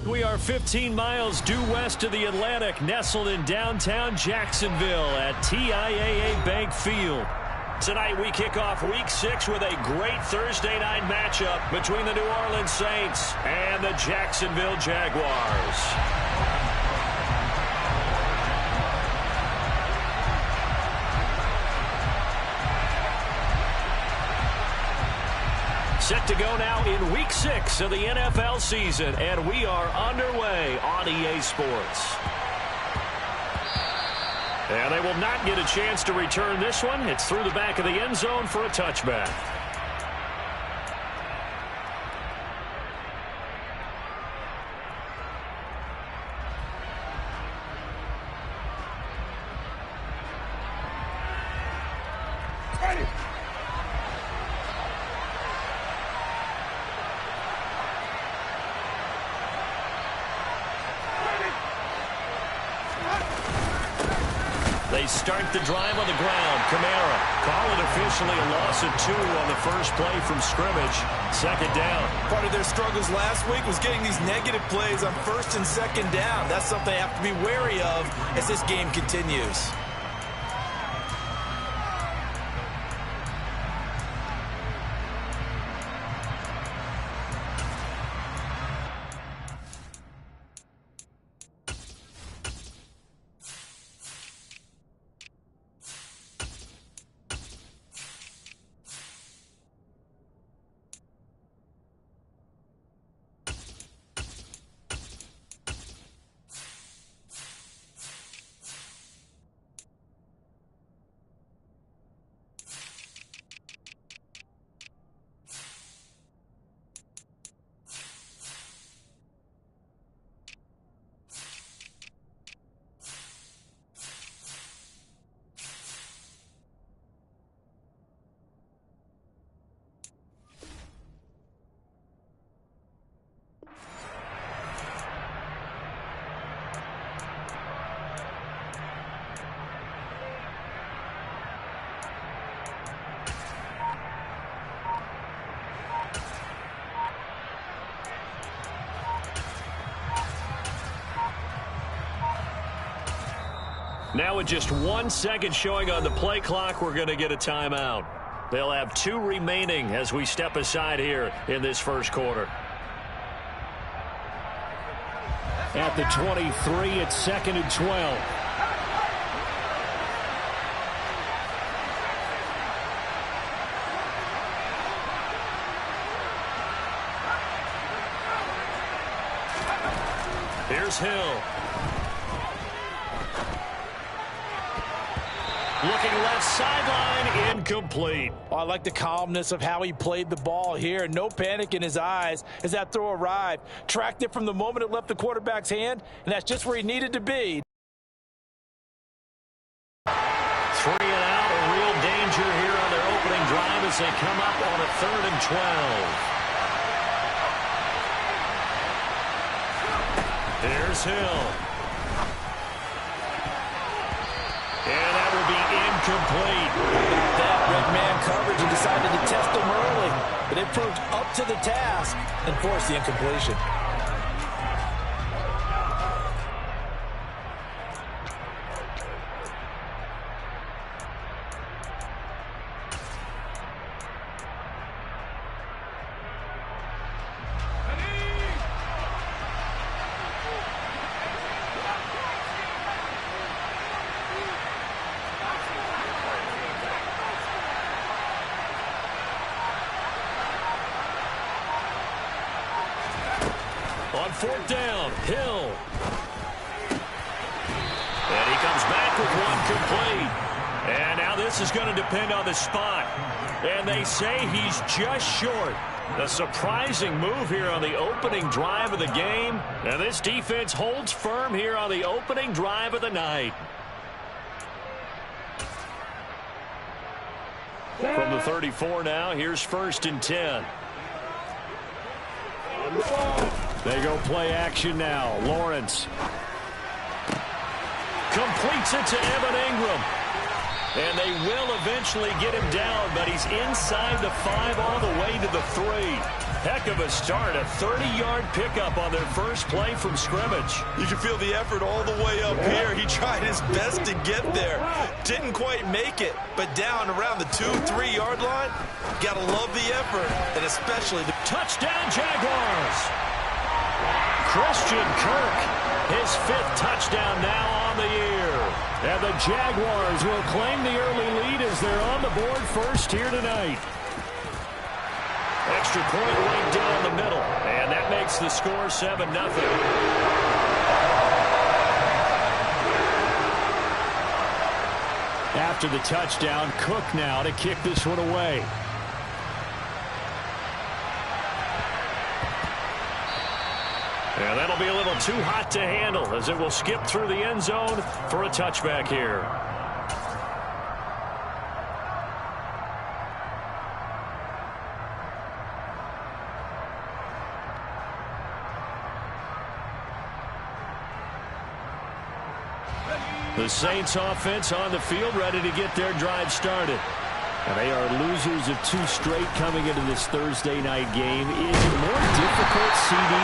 We are 15 miles due west of the Atlantic, nestled in downtown Jacksonville at TIAA Bank Field. Tonight we kick off Week 6 with a great Thursday night matchup between the New Orleans Saints and the Jacksonville Jaguars. Set to go now in Week 6 of the NFL season, and we are underway on EA Sports. And they will not get a chance to return this one. It's through the back of the end zone for a touchback. They start the drive on the ground. Kamara, call it officially a loss of 2 on the first play from scrimmage. Second down. Part of their struggles last week was getting these negative plays on first and second down. That's something they have to be wary of as this game continues. Now with just 1 second showing on the play clock, we're going to get a timeout. They'll have 2 remaining as we step aside here in this first quarter. At the 23, it's 2nd and 12. Here's Hill. Looking left sideline, incomplete. Oh, I like the calmness of how he played the ball here. No panic in his eyes as that throw arrived. Tracked it from the moment it left the quarterback's hand, and that's just where he needed to be. 3 and out, a real danger here on their opening drive as they come up on a 3rd and 12. Here's Hill. And that will be incomplete. That red man coverage and decided to test them early, but it proved up to the task and forced the incompletion. On 4th down, Hill. And he comes back with 1 complete. And now this is going to depend on the spot. And they say he's just short. A surprising move here on the opening drive of the game. And this defense holds firm here on the opening drive of the night. From the 34 now, here's 1st and 10. They go play action now. Lawrence completes it to Evan Ingram. And they will eventually get him down, but he's inside the 5 all the way to the 3. Heck of a start, a 30-yard pickup on their first play from scrimmage. You can feel the effort all the way up here. He tried his best to get there. Didn't quite make it, but down around the 2-3 yard line, gotta love the effort, and especially the touchdown Jaguars. Christian Kirk, his 5th touchdown now on the year. And the Jaguars will claim the early lead as they're on the board first here tonight. Extra point right down the middle, and that makes the score 7-0. After the touchdown, Cook now to kick this one away. And that'll be a little too hot to handle as it will skip through the end zone for a touchback here. The Saints offense on the field, ready to get their drive started. And they are losers of 2 straight coming into this Thursday night game. Is it more difficult, CD,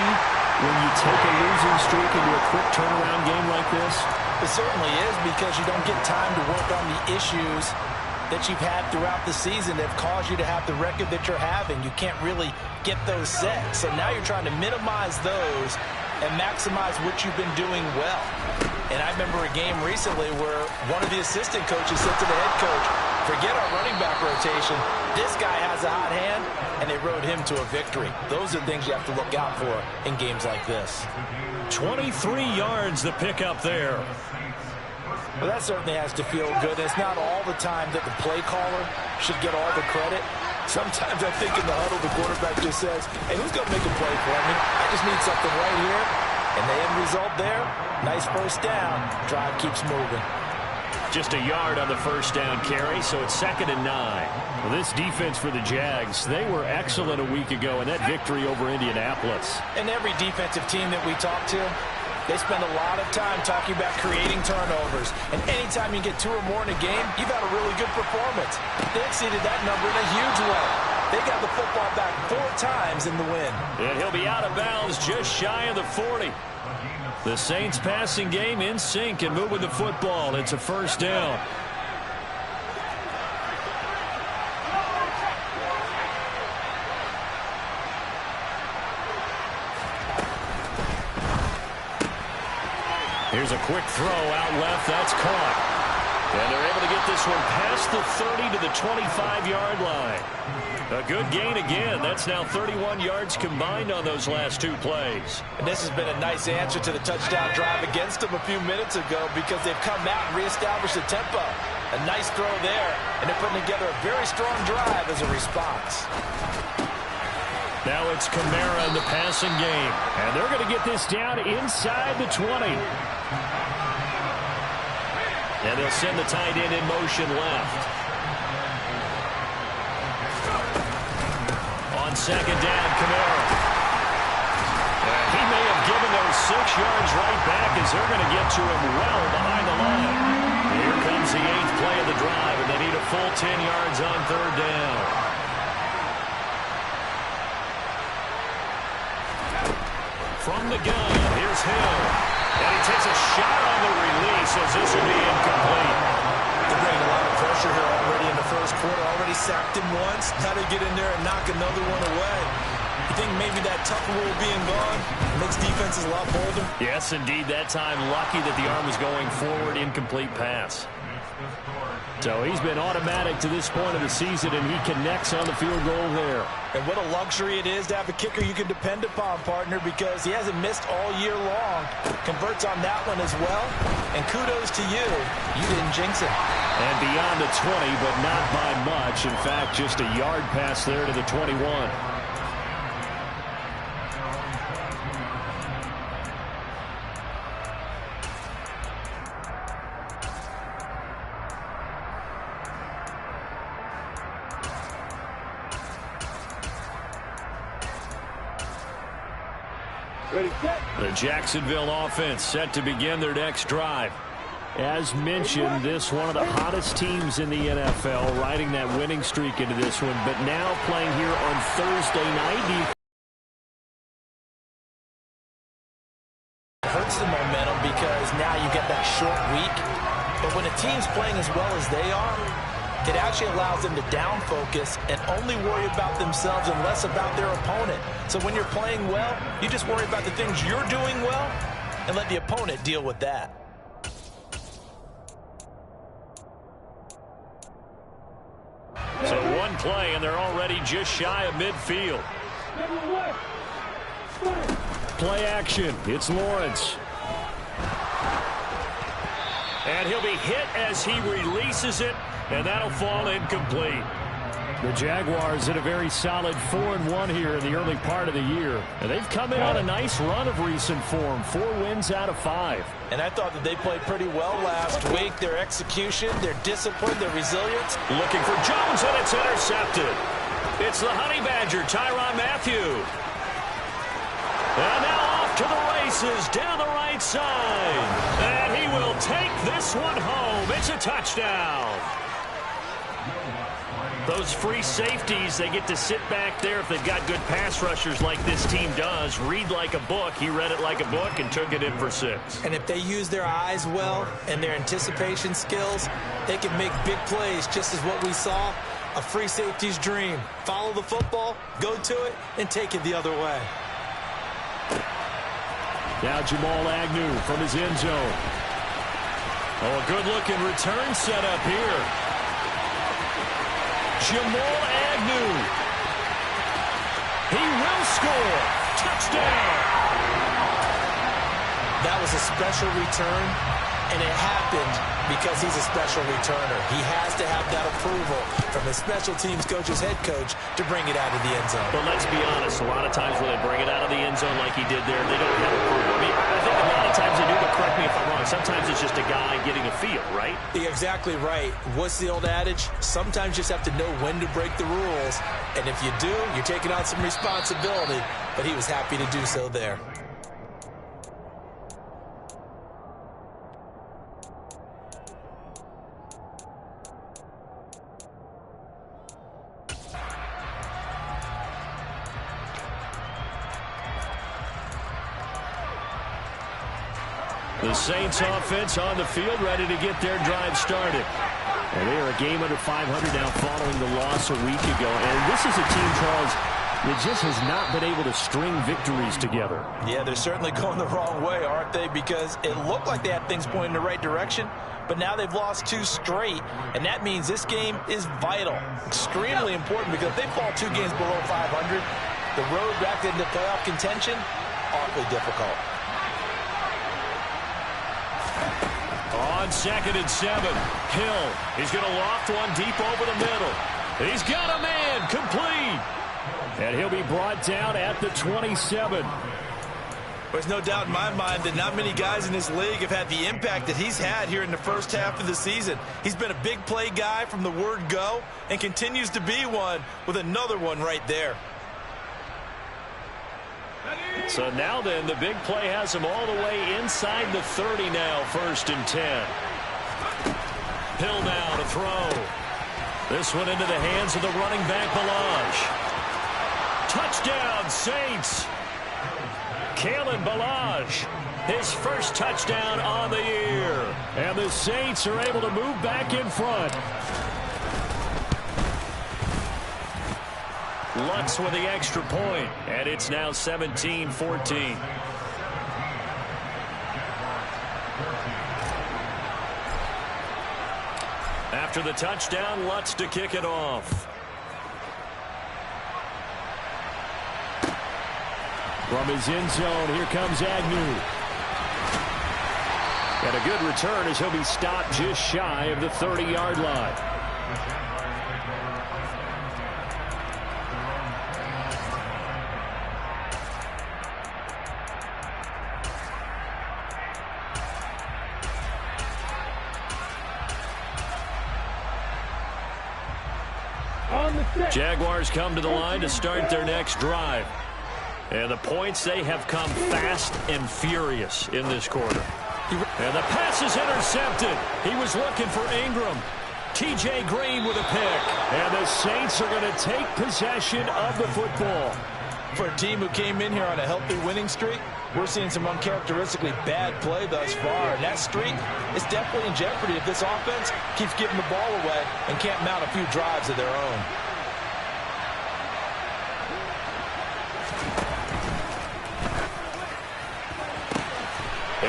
when you take a losing streak into a quick turnaround game like this? It certainly is, because you don't get time to work on the issues that you've had throughout the season that have caused you to have the record that you're having. You can't really get those set. So now you're trying to minimize those and maximize what you've been doing well. And I remember a game recently where one of the assistant coaches said to the head coach, forget our running back rotation. This guy has a hot hand, and they rode him to a victory. Those are things you have to look out for in games like this. 23 yards the pickup there. Well, that certainly has to feel good. It's not all the time that the play caller should get all the credit. Sometimes I think in the huddle, the quarterback just says, hey, who's going to make a play for me? I just need something right here. And the end result there, nice first down. Drive keeps moving. Just a yard on the first down carry, so it's 2nd and 9. Well, this defense for the Jags, they were excellent a week ago in that victory over Indianapolis. And every defensive team that we talk to, they spend a lot of time talking about creating turnovers. And anytime you get 2 or more in a game, you've had a really good performance. They exceeded that number in a huge way. They got the football back 4 times in the win. And he'll be out of bounds just shy of the 40. The Saints passing game in sync and moving the football. It's a first down. Here's a quick throw out left. That's caught. And they're able to get this one past the 30 to the 25-yard line. A good gain again. That's now 31 yards combined on those last 2 plays. And this has been a nice answer to the touchdown drive against them a few minutes ago, because they've come out and reestablished the tempo. A nice throw there, and they're putting together a very strong drive as a response. Now it's Kamara in the passing game. And they're going to get this down inside the 20. And they'll send the tight end in motion left. On 2nd down, Kamara. And he may have given those 6 yards right back as they're going to get to him well behind the line. Here comes the 8th play of the drive, and they need a full 10 yards on 3rd down. From the gun, here's Hill. And he takes a shot on the release as this will be incomplete. They're bringing a lot of pressure here already in the first quarter. Already sacked him once. Now they get in there and knock another one away. You think maybe that tough rule being gone makes defenses a lot bolder? Yes, indeed. That time, lucky that the arm was going forward. Incomplete pass. So he's been automatic to this point of the season, and he connects on the field goal there. And what a luxury it is to have a kicker you can depend upon, partner, because he hasn't missed all year long. Converts on that one as well. And kudos to you. You didn't jinx it. And beyond the 20, but not by much. In fact, just a yard pass there to the 21. The Jacksonville offense set to begin their next drive. As mentioned, this one of the hottest teams in the NFL, riding that winning streak into this one, but now playing here on Thursday night. It hurts the momentum because now you get that short week. But when a team's playing as well as they are, it actually allows them to down focus and only worry about themselves and less about their opponent. So when you're playing well, you just worry about the things you're doing well and let the opponent deal with that. So one play, and they're already just shy of midfield. Play action. It's Lawrence. And he'll be hit as he releases it, and that'll fall incomplete. The Jaguars in a very solid 4-1 here in the early part of the year. And they've come in on a nice run of recent form. 4 wins out of 5. And I thought that they played pretty well last week. Their execution, their discipline, their resilience. Looking for Jones, and it's intercepted. It's the Honey Badger, Tyrann Mathieu. And now off to the races down the right side. And he will take this one home. It's a touchdown. Those free safeties, they get to sit back there if they've got good pass rushers like this team does. Read like a book. He read it like a book and took it in for 6. And if they use their eyes well and their anticipation skills, they can make big plays, just as what we saw. A free safety's dream. Follow the football, go to it, and take it the other way. Now Jamal Agnew from his end zone. Oh, a good-looking return set up here. Jamal Agnew. He will score. Touchdown. That was a special return, and it happened because he's a special returner. He has to have that approval from his special teams coach's head coach to bring it out of the end zone. But let's be honest, a lot of times when they bring it out of the end zone like he did there, they don't have approval. I mean, I think a lot of times they do, but correct me if I'm wrong. Sometimes it's just a guy getting a feel, right? You're exactly right. What's the old adage? Sometimes you just have to know when to break the rules. And if you do, you're taking on some responsibility. But he was happy to do so there. The Saints offense on the field, ready to get their drive started. And they are a game under 500 now following the loss a week ago. And this is a team, Charles, that just has not been able to string victories together. Yeah, they're certainly going the wrong way, aren't they? Because it looked like they had things pointing in the right direction, but now they've lost 2 straight. And that means this game is vital, extremely important, because if they fall 2 games below 500, the road back into playoff contention, awfully difficult. On 2nd and 7, Hill. He's going to loft one deep over the middle. He's got a man, complete. And he'll be brought down at the 27. There's no doubt in my mind that not many guys in this league have had the impact that he's had here in the first half of the season. He's been a big play guy from the word go and continues to be one with another one right there. So now then, the big play has him all the way inside the 30 now, 1st and 10. Hill now to throw. This one into the hands of the running back, Balaj. Touchdown, Saints. Kalen Balaj, his first touchdown on the year. And the Saints are able to move back in front. Lutz with the extra point, and it's now 17-14. After the touchdown, Lutz to kick it off. From his end zone, here comes Agnew. And a good return as he'll be stopped just shy of the 30-yard line. Jaguars come to the line to start their next drive. And the points, they have come fast and furious in this quarter. And the pass is intercepted. He was looking for Ingram. T.J. Green with a pick. And the Saints are going to take possession of the football. For a team who came in here on a healthy winning streak, we're seeing some uncharacteristically bad play thus far. And that streak is definitely in jeopardy if this offense keeps giving the ball away and can't mount a few drives of their own.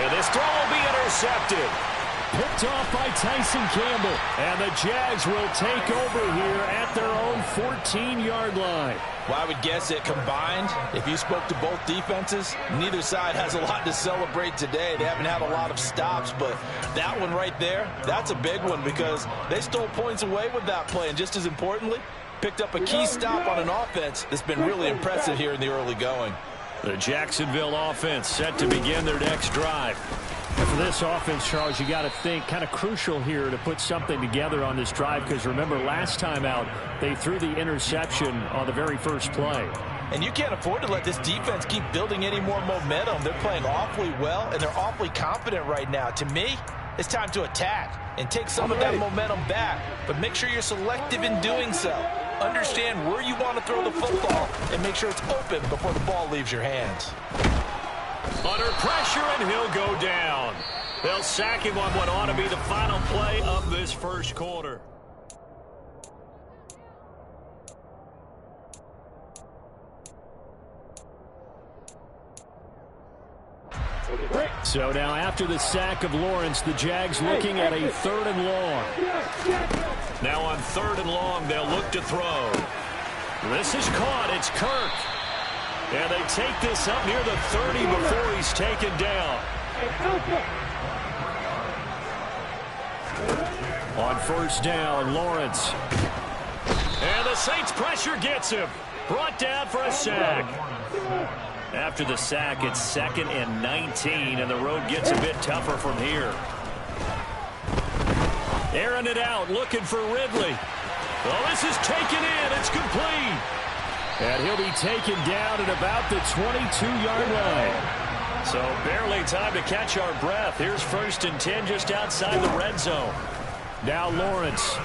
And this throw will be intercepted. Picked off by Tyson Campbell. And the Jags will take over here at their own 14-yard line. Well, I would guess that combined, if you spoke to both defenses, neither side has a lot to celebrate today. They haven't had a lot of stops, but that one right there, that's a big one because they stole points away with that play. And just as importantly, picked up a key stop on an offense that's been really impressive here in the early going. The Jacksonville offense set to begin their next drive. And for this offense, Charles, you got to think kind of crucial here to put something together on this drive because remember last time out they threw the interception on the very first play. And you can't afford to let this defense keep building any more momentum. They're playing awfully well and they're awfully confident right now. To me, it's time to attack and take some of that momentum back, but make sure you're selective in doing so. Understand where you want to throw the football and make sure it's open before the ball leaves your hands. Under pressure, and he'll go down. They'll sack him on what ought to be the final play of this first quarter. So now after the sack of Lawrence, the Jags looking at a 3rd and long. Now on 3rd and long, they'll look to throw. This is caught. It's Kirk. And they take this up near the 30 before he's taken down. On 1st down, Lawrence. And the Saints pressure gets him. Brought down for a sack. After the sack, it's 2nd and 19, and the road gets a bit tougher from here. Airing it out, looking for Ridley. Well, this is taken in. It's complete. And he'll be taken down at about the 22-yard line. So barely time to catch our breath. Here's 1st and 10 just outside the red zone. Now Lawrence.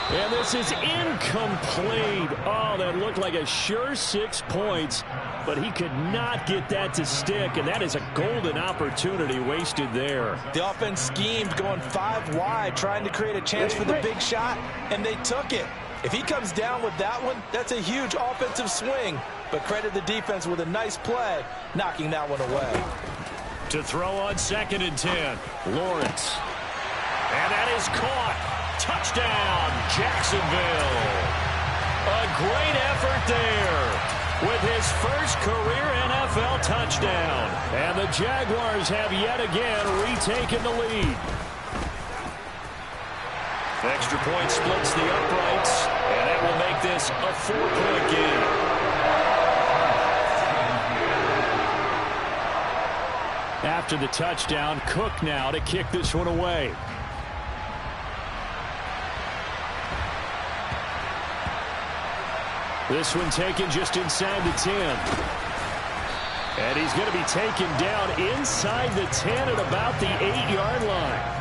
And this is incomplete. Oh, that looked like a sure 6 points, but he could not get that to stick, and that is a golden opportunity wasted there. The offense schemed going 5 wide, trying to create a chance for the big shot, and they took it. If he comes down with that one, that's a huge offensive swing, but credit the defense with a nice play, knocking that one away. To throw on 2nd and 10, Lawrence. And that is caught. Touchdown, Jacksonville. A great effort there with his first career NFL touchdown. And the Jaguars have yet again retaken the lead. Extra point splits the uprights, and that will make this a 4-point game. After the touchdown, Cook now to kick this one away. This one taken just inside the 10. And he's going to be taken down inside the 10 at about the 8-yard line.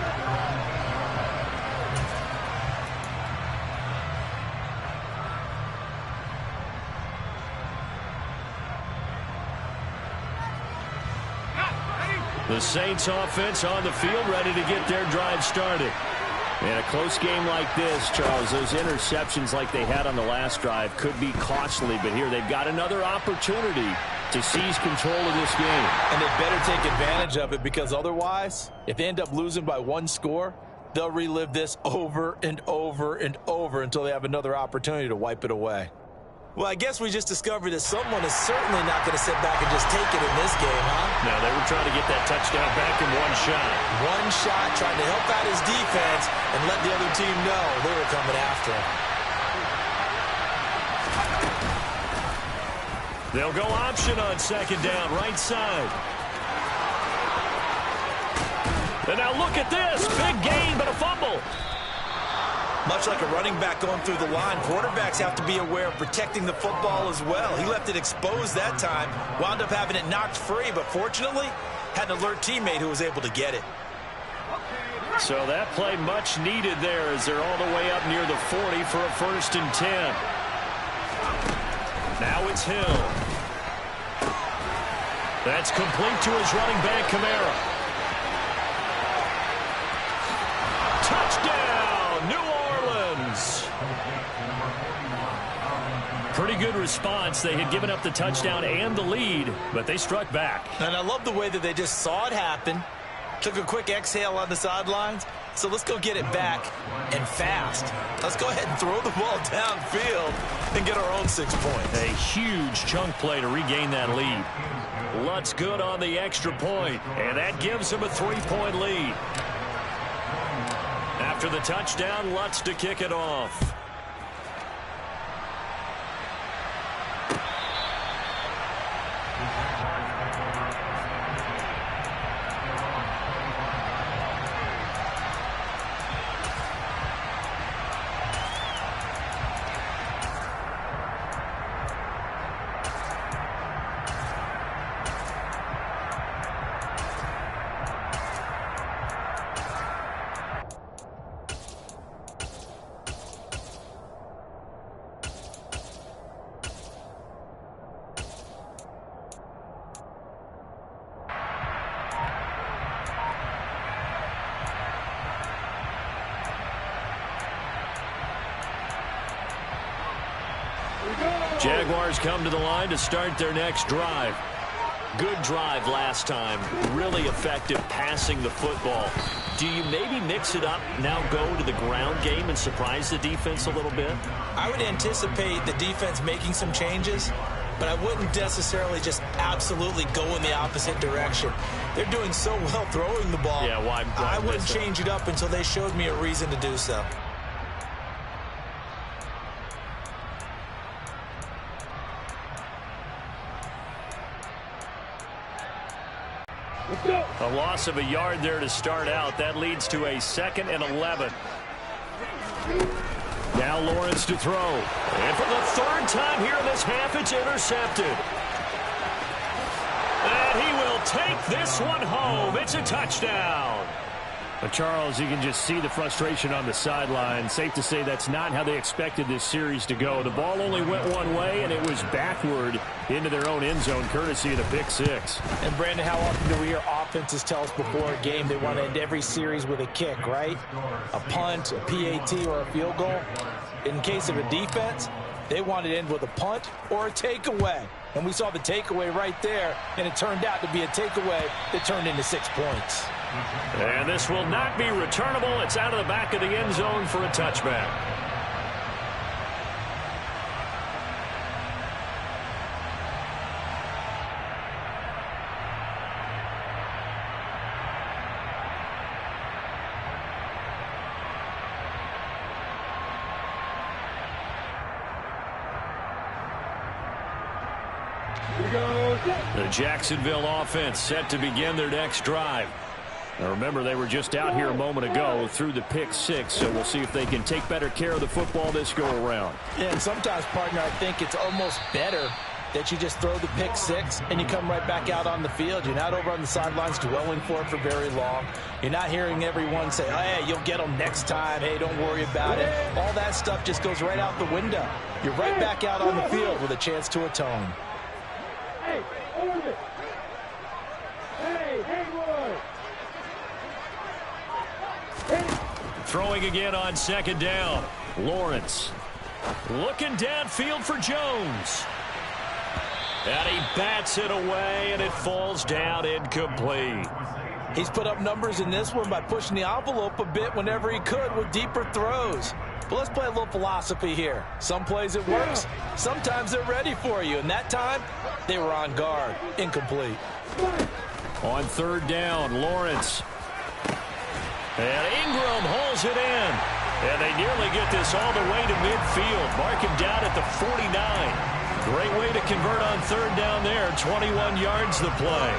The Saints offense on the field ready to get their drive started. In a close game like this, Charles, those interceptions like they had on the last drive could be costly, but here they've got another opportunity to seize control of this game. And they better take advantage of it because otherwise, if they end up losing by 1 score, they'll relive this over and over and over until they have another opportunity to wipe it away. Well, I guess we just discovered that someone is certainly not going to sit back and just take it in this game, huh? No, they were trying to get that touchdown back in 1 shot. 1 shot, trying to help out his defense and let the other team know they were coming after him. They'll go option on 2nd down, right side. And now look at this. Big gain, but a fumble. Much like a running back going through the line, quarterbacks have to be aware of protecting the football as well. He left it exposed that time, wound up having it knocked free, but fortunately, had an alert teammate who was able to get it. So that play much needed there as they're all the way up near the 40 for a 1st and 10. it's Hill. That's complete to his running back, Kamara. Touchdown, New Orleans. Pretty good response. They had given up the touchdown and the lead, but they struck back. And I love the way that they just saw it happen, took a quick exhale on the sidelines. So let's go get it back and fast. Let's go ahead and throw the ball downfield and get our own 6 points. A huge chunk play to regain that lead. Lutz good on the extra point, and that gives him a 3-point lead. After the touchdown, Lutz to kick it off. Jaguars come to the line to start their next drive. Good drive last time. Really effective passing the football. Do you maybe mix it up, now go to the ground game and surprise the defense a little bit? I would anticipate the defense making some changes, but I wouldn't necessarily just absolutely go in the opposite direction. They're doing so well throwing the ball. Yeah, why I wouldn't change it up until they showed me a reason to do so. A loss of a yard there to start out. That leads to a 2nd and 11. Now Lawrence to throw. And for the 3rd time here in this half, it's intercepted. And he will take this one home. It's a touchdown. But Charles, you can just see the frustration on the sideline. Safe to say that's not how they expected this series to go. The ball only went one way, and it was backward into their own end zone, courtesy of the pick six. And, Brandon, how often do we hear offenses tell us before a game they want to end every series with a kick, right? A punt, a PAT, or a field goal. In case of a defense, they want to end with a punt or a takeaway. And we saw the takeaway right there, and it turned out to be a takeaway that turned into 6 points. And this will not be returnable. It's out of the back of the end zone for a touchback. The Jacksonville offense set to begin their next drive. Now remember, they were just out here a moment ago through the pick six, so we'll see if they can take better care of the football this go-around. Yeah, and sometimes, partner, I think it's almost better that you just throw the pick six and you come right back out on the field. You're not over on the sidelines dwelling for it for very long. You're not hearing everyone say, oh, hey, you'll get them next time. Hey, don't worry about it. All that stuff just goes right out the window. You're right back out on the field with a chance to atone. Hey, hold it. Hey, boy. Throwing again on 2nd down. Lawrence looking downfield for Jones. And he bats it away, and it falls down incomplete. He's put up numbers in this one by pushing the envelope a bit whenever he could with deeper throws. But let's play a little philosophy here. Some plays it works. Sometimes they're ready for you. And that time, they were on guard. Incomplete. On 3rd down, Lawrence. And Ingram hauls it in. And they nearly get this all the way to midfield. Mark him down at the 49. Great way to convert on 3rd down there. 21 yards the play.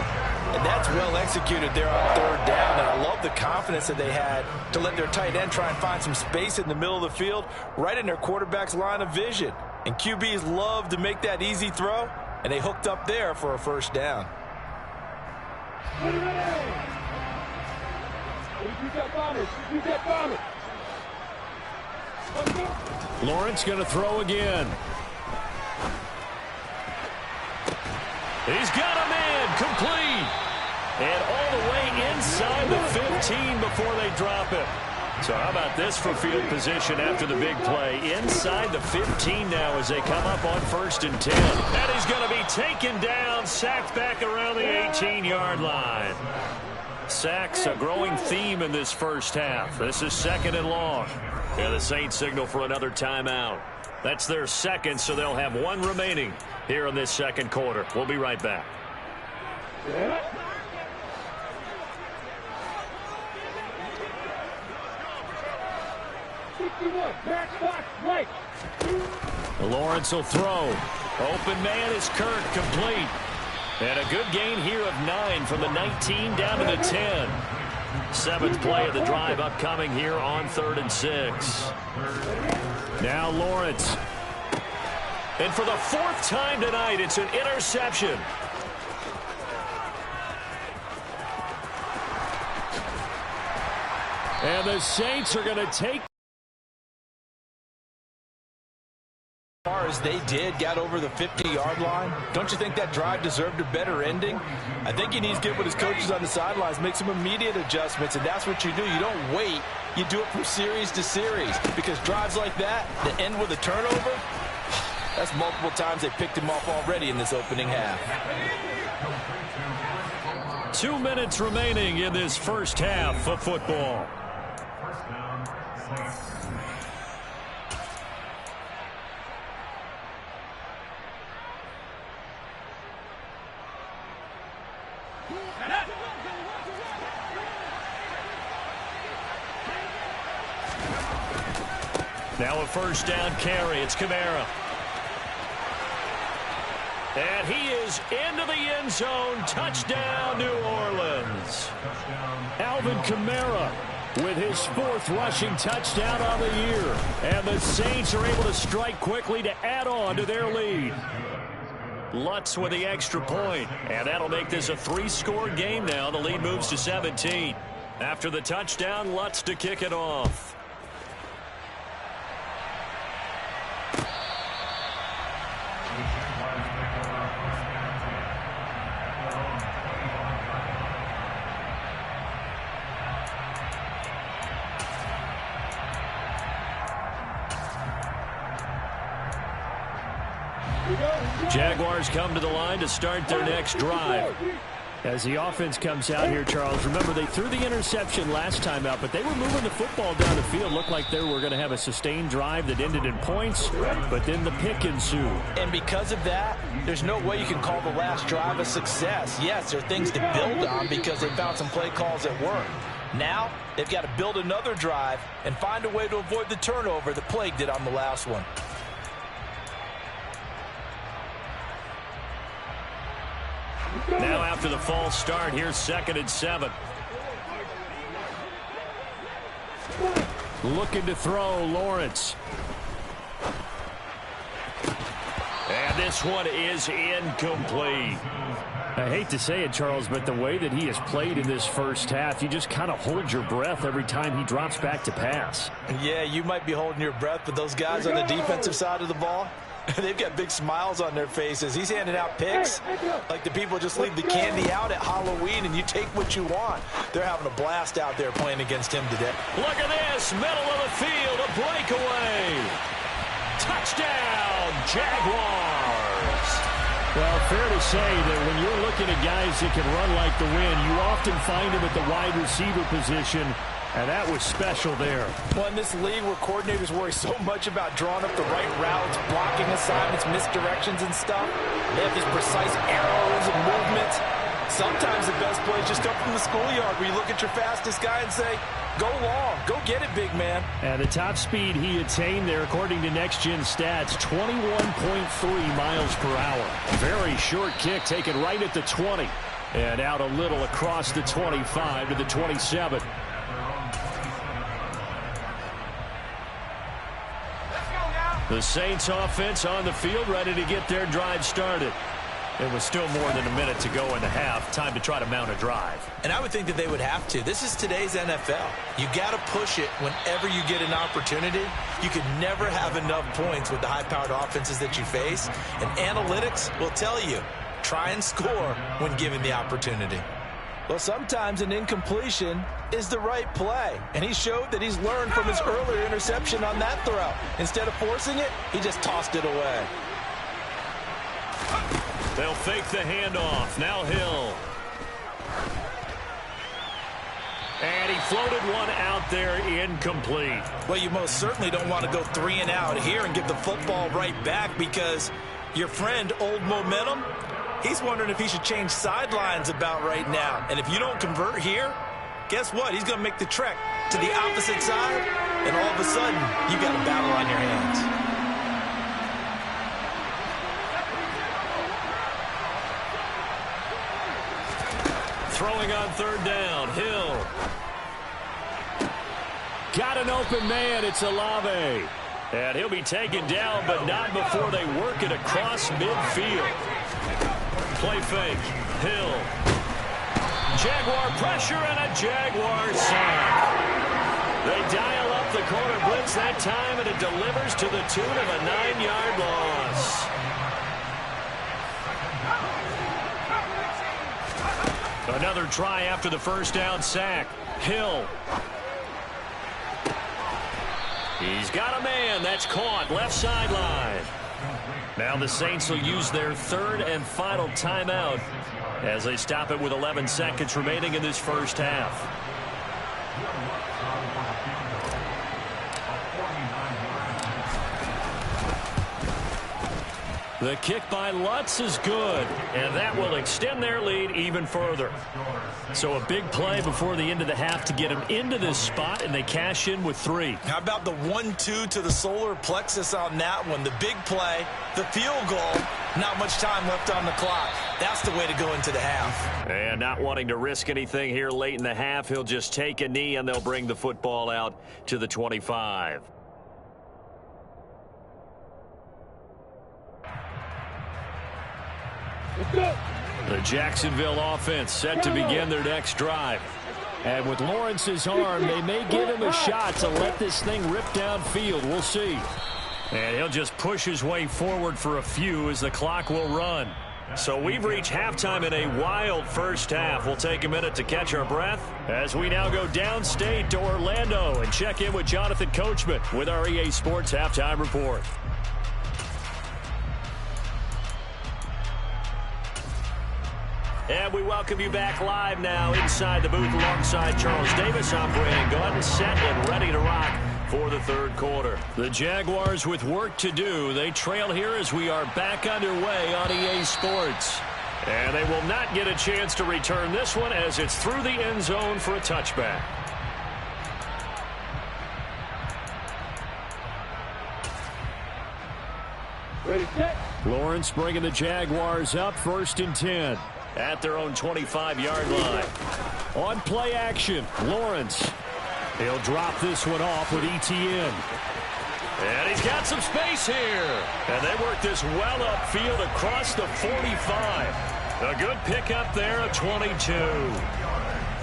And that's well executed there on 3rd down. And I love the confidence that they had to let their tight end try and find some space in the middle of the field, right in their quarterback's line of vision. And QBs love to make that easy throw, and they hooked up there for a 1st down. Lawrence going to throw again. He's got him in, complete. And all the way inside the 15 before they drop it. So how about this for field position after the big play? Inside the 15 now as they come up on 1st and 10. And he's going to be taken down, sacked back around the 18-yard line. Sacks, a growing theme in this first half. This is 2nd and long. And the Saints signal for another timeout. That's their second, so they'll have one remaining here in this second quarter. We'll be right back. Lawrence will throw. Open man is Kirk, complete. And a good gain here of 9 from the 19 down to the 10. 7th play of the drive upcoming here on 3rd and 6. Now Lawrence. And for the 4th time tonight, it's an interception. And the Saints are going to take as they did, got over the 50-yard line. Don't you think that drive deserved a better ending? I think he needs to get with his coaches on the sidelines, make some immediate adjustments, and that's what you do. You don't wait. You do it from series to series, because drives like that end with a turnover, that's multiple times they picked him off already in this opening half. 2 minutes remaining in this first half of football. Now a first down carry. It's Kamara. And he is into the end zone. Touchdown, New Orleans. Alvin Kamara with his 4th rushing touchdown on the year. And the Saints are able to strike quickly to add on to their lead. Lutz with the extra point. And that'll make this a 3-score game now. The lead moves to 17. After the touchdown, Lutz to kick it off. Jaguars come to the line to start their next drive. As the offense comes out here, Charles, remember they threw the interception last time out, but they were moving the football down the field. Looked like they were going to have a sustained drive that ended in points, but then the pick ensued. And because of that, there's no way you can call the last drive a success. Yes, there are things to build on because they found some play calls that work. Now, they've got to build another drive and find a way to avoid the turnover that plagued it on the last one. Now after the false start, here's 2nd and 7. Looking to throw, Lawrence. And this one is incomplete. I hate to say it, Charles, but the way that he has played in this first half, you just kind of hold your breath every time he drops back to pass. Yeah, you might be holding your breath, but those guys on the defensive side of the ball, they've got big smiles on their faces. He's handing out picks like the people just leave the candy out at Halloween and you take what you want. They're having a blast out there playing against him today. Look at this, middle of the field, a breakaway. Touchdown, Jaguars. Well, fair to say that when you're looking at guys that can run like the wind, you often find them at the wide receiver position. And that was special there. Well, in this league where coordinators worry so much about drawing up the right routes, blocking assignments, misdirections and stuff, they have these precise arrows and movements. Sometimes the best plays just come from the schoolyard where you look at your fastest guy and say, go long, go get it, big man. And the top speed he attained there, according to Next Gen Stats, 21.3 miles per hour. Very short kick taken right at the 20. And out a little across the 25 to the 27. The Saints offense on the field, ready to get their drive started. It was still more than a minute to go in the half. Time to try to mount a drive. And I would think that they would have to. This is today's NFL. You got to push it whenever you get an opportunity. You can never have enough points with the high-powered offenses that you face. And analytics will tell you try and score when given the opportunity. Well, sometimes an incompletion is the right play, and he showed that he's learned from his earlier interception on that throw. Instead of forcing it, he just tossed it away. They'll fake the handoff. Now Hill. And he floated one out there, incomplete. Well, you most certainly don't want to go 3 and out here and give the football right back, because your friend, Old Momentum, he's wondering if he should change sidelines about right now. And if you don't convert here, guess what? He's going to make the trek to the opposite side, and all of a sudden, you've got a battle on your hands. Throwing on 3rd down, Hill. Got an open man, it's Olave. And he'll be taken down, but not before they work it across midfield. Play fake, Hill. Jaguar pressure and a Jaguar sack. They dial up the corner blitz that time, and it delivers to the tune of a 9-yard loss. Another try after the first down sack. Hill. He's got a man. That's caught. Left sideline. Now the Saints will use their 3rd and final timeout as they stop it with 11 seconds remaining in this first half. The kick by Lutz is good, and that will extend their lead even further. So a big play before the end of the half to get them into this spot, and they cash in with 3. How about the 1-2 to the solar plexus on that one? The big play, the field goal, not much time left on the clock. That's the way to go into the half. And not wanting to risk anything here late in the half, he'll just take a knee, and they'll bring the football out to the 25. The Jacksonville offense set to begin their next drive. And with Lawrence's arm, they may give him a shot to let this thing rip downfield. We'll see. And he'll just push his way forward for a few as the clock will run. So we've reached halftime in a wild first half. We'll take a minute to catch our breath as we now go downstate to Orlando and check in with Jonathan Coachman with our EA Sports Halftime Report. And we welcome you back live now inside the booth alongside Charles Davis. I'm Brandon Gordon, set and ready to rock for the 3rd quarter. The Jaguars with work to do. They trail here as we are back underway on EA Sports. And they will not get a chance to return this one as it's through the end zone for a touchback. Ready, set. Lawrence bringing the Jaguars up 1st and 10. At their own 25-yard line. On play action, Lawrence. He'll drop this one off with ETN. And he's got some space here. And they work this well upfield across the 45. A good pickup there, a 22.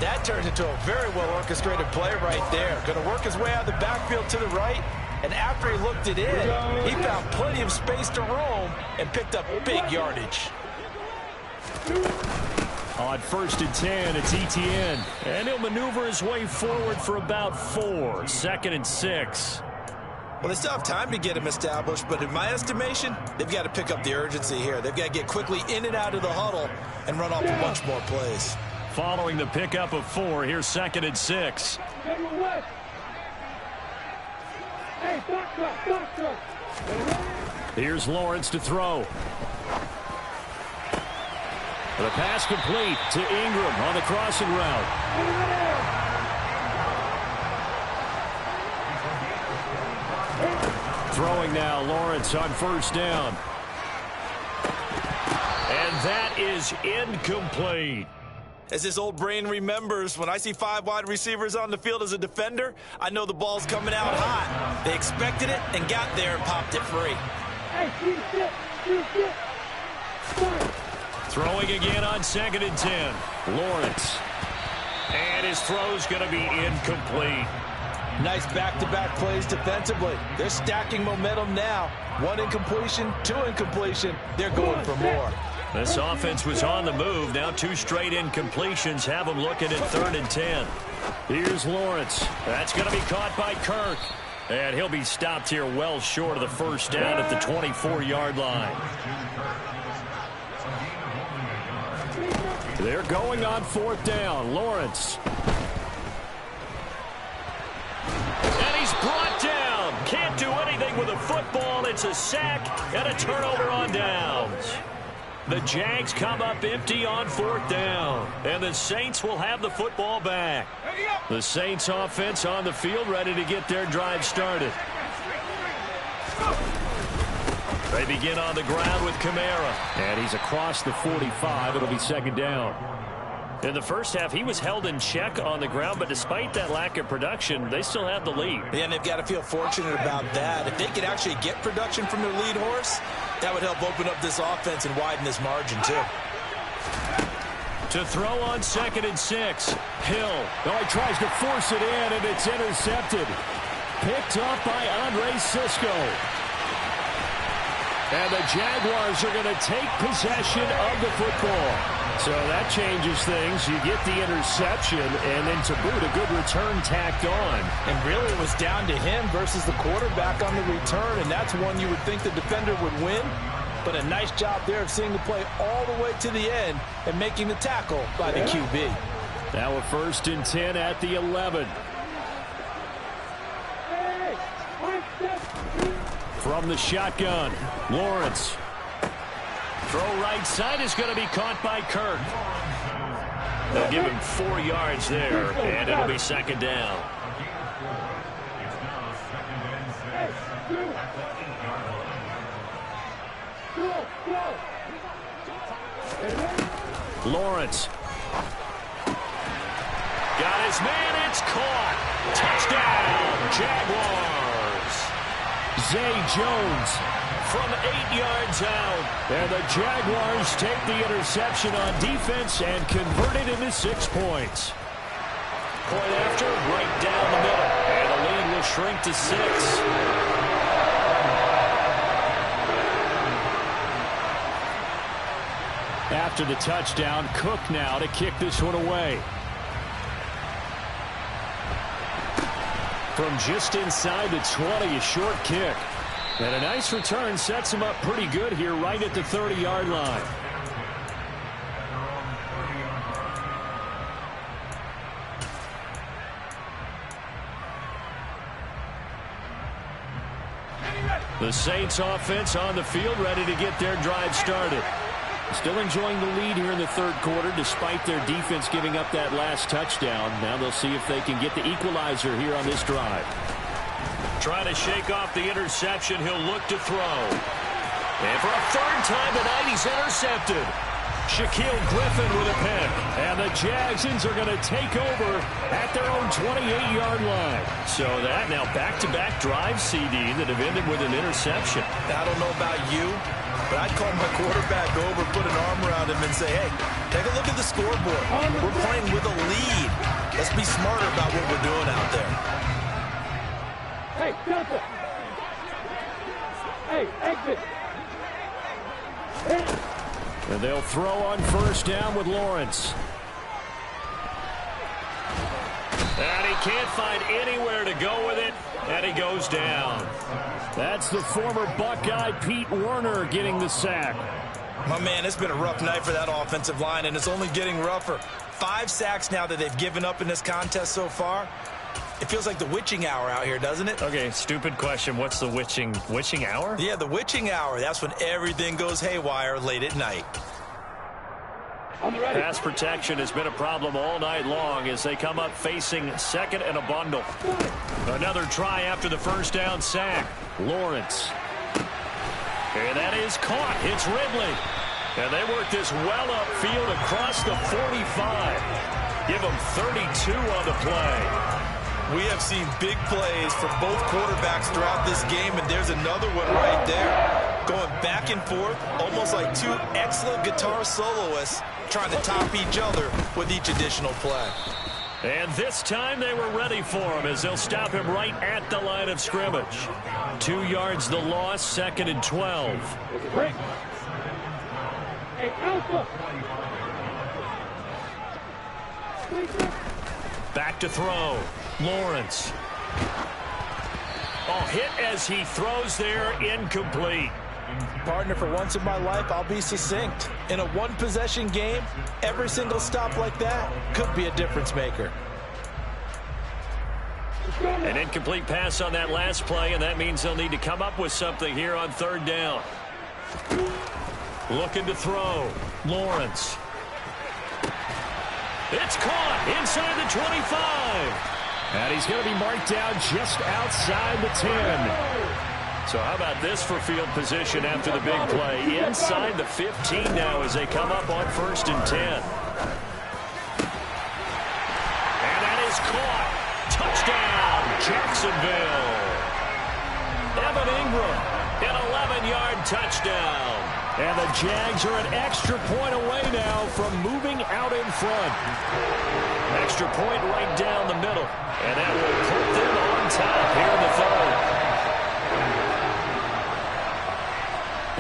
That turns into a very well-orchestrated play right there. Going to work his way out of the backfield to the right. And after he looked it in, he found plenty of space to roam and picked up big yardage. On 1st and 10, it's ETN. And he'll maneuver his way forward for about 4. 2nd and 6. Well, they still have time to get him established, but in my estimation, they've got to pick up the urgency here. They've got to get quickly in and out of the huddle and run off a bunch more plays. Following the pickup of 4, here's 2nd and 6. Here's Lawrence to throw. The pass complete to Ingram on the crossing route. Throwing now, Lawrence on 1st down. And that is incomplete. As his old brain remembers, when I see 5 wide receivers on the field as a defender, I know the ball's coming out hot. They expected it and got there and popped it free. Throwing again on 2nd and 10. Lawrence. And his throw's going to be incomplete. Nice back-to-back plays defensively. They're stacking momentum now. 1 incompletion, 2 incompletion. They're going for more. This offense was on the move. Now 2 straight incompletions have them looking at 3rd and 10. Here's Lawrence. That's going to be caught by Kirk. And he'll be stopped here well short of the first down at the 24-yard line. They're going on 4th down. Lawrence. And he's brought down. Can't do anything with a football. It's a sack and a turnover on downs. The Jags come up empty on 4th down. And the Saints will have the football back. The Saints offense on the field ready to get their drive started. They begin on the ground with Kamara. And he's across the 45. It'll be 2nd down. In the first half, he was held in check on the ground, but despite that lack of production, they still have the lead. Yeah, and they've got to feel fortunate about that. If they could actually get production from their lead horse, that would help open up this offense and widen this margin, too. To throw on 2nd and 6. Hill. Oh, he tries to force it in, and it's intercepted. Picked up by Andre Sisco. And the Jaguars are going to take possession of the football. So that changes things. You get the interception, and then to boot, a good return tacked on. And really, it was down to him versus the quarterback on the return, and that's one you would think the defender would win. But a nice job there of seeing the play all the way to the end and making the tackle by the QB. Now a 1st and 10 at the 11. From the shotgun, Lawrence. Throw right side is going to be caught by Kirk. They'll give him 4 yards there, and it'll be 2nd down. Lawrence. Got his man, it's caught. Touchdown, Jaguars. Zay Jones from 8 yards out. And the Jaguars take the interception on defense and convert it into 6 points. Point after, right down the middle. And the lead will shrink to 6. After the touchdown, Cook now to kick this one away. From just inside the 20, a short kick. And a nice return sets him up pretty good here right at the 30-yard line. The Saints offense on the field ready to get their drive started. Still enjoying the lead here in the 3rd quarter despite their defense giving up that last touchdown. Now they'll see if they can get the equalizer here on this drive. Trying to shake off the interception. He'll look to throw. And for a 3rd time tonight, he's intercepted. Shaquille Griffin with a pick. And the Jagsons are going to take over at their own 28-yard line. So that now back-to-back drives, CD, that have ended with an interception. I don't know about you, but I'd call my quarterback over, put an arm around him, and say, hey, take a look at the scoreboard. We're playing with a lead. Let's be smarter about what we're doing out there. Hey, Delta! Hey, exit! And they'll throw on 1st down with Lawrence. And he can't find anywhere to go with it, and he goes down. That's the former Buckeye Pete Werner getting the sack. My man, it's been a rough night for that offensive line, and it's only getting rougher. 5 sacks now that they've given up in this contest so far. It feels like the witching hour out here, doesn't it? Okay, stupid question. What's the witching hour? Yeah, the witching hour. That's when everything goes haywire late at night. Pass protection has been a problem all night long as they come up facing 2nd and a bundle. Another try after the 1st down sack. Lawrence. And that is caught. It's Ridley. And they work this well upfield across the 45. Give them 32 on the play. We have seen big plays from both quarterbacks throughout this game, and there's another one right there. Going back and forth, almost like 2 excellent guitar soloists trying to top each other with each additional play. And this time they were ready for him as they'll stop him right at the line of scrimmage. 2 yards the loss, 2nd and 12. Hey, Alpha. Back to throw. Lawrence. Oh, hit as he throws there, incomplete. Partner, for once in my life, I'll be succinct. In a one-possession game, every single stop like that could be a difference maker. An incomplete pass on that last play, and that means they'll need to come up with something here on third down. Looking to throw. Lawrence. It's caught inside the 25. And he's going to be marked down just outside the 10. So how about this for field position after the big play? Inside the 15 now as they come up on 1st and 10. And that is caught. Touchdown, Jacksonville. Evan Ingram, an 11-yard touchdown. And the Jags are an extra point away now from moving out in front. Extra point right down the middle. And that will put them on top here in the third.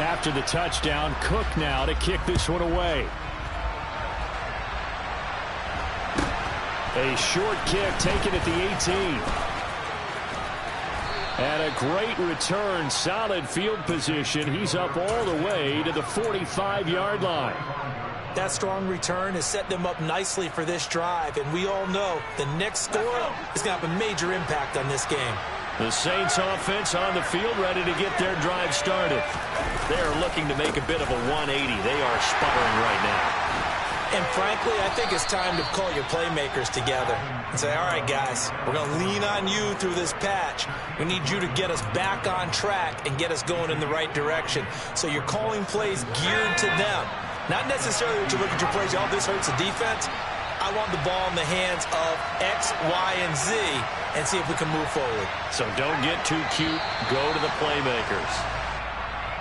After the touchdown, Cook now to kick this one away. A short kick taken at the 18. And a great return, solid field position. He's up all the way to the 45-yard line. That strong return has set them up nicely for this drive, and we all know the next score is going to have a major impact on this game. The Saints offense on the field ready to get their drive started. They are looking to make a bit of a 180. They are sputtering right now. And frankly, I think it's time to call your playmakers together and say, all right, guys, we're going to lean on you through this patch. We need you to get us back on track and get us going in the right direction. So you're calling plays geared to them. Not necessarily that you look at your plays, oh, this hurts the defense. I want the ball in the hands of X, Y, and Z and see if we can move forward. So don't get too cute. Go to the playmakers.